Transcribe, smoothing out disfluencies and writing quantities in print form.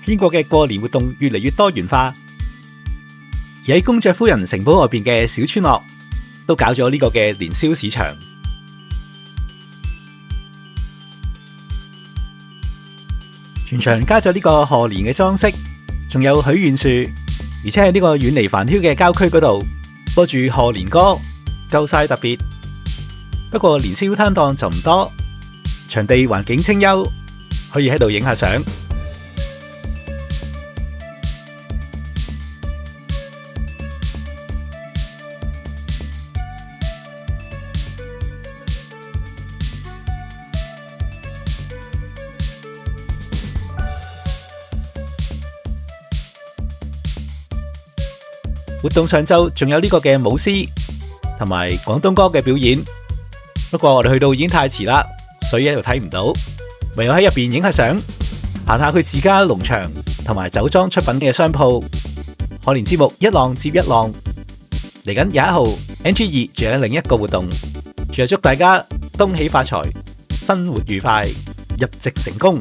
英國嘅過年活動越嚟越多元化，而喺公爵夫人城堡外邊嘅小村落都搞咗呢個嘅年宵市場。全場加咗呢個賀年嘅裝飾，仲有許願樹，而且喺呢個遠離繁囂嘅郊區嗰度播住賀年歌，夠晒特別。不過年宵攤檔就唔多，場地環境清幽，可以喺度影下相。活動上晝仲有呢個嘅舞獅同埋廣東歌嘅表演，不過我哋去到已經太遲啦，所以喺度睇唔到，唯有喺入邊影下相，行下佢自家農場同埋酒莊出品嘅商鋪。賀年節目一浪接一浪，嚟緊21號 NG2仲有另一個活動，仲係祝大家恭喜發財，生活愉快，入職成功。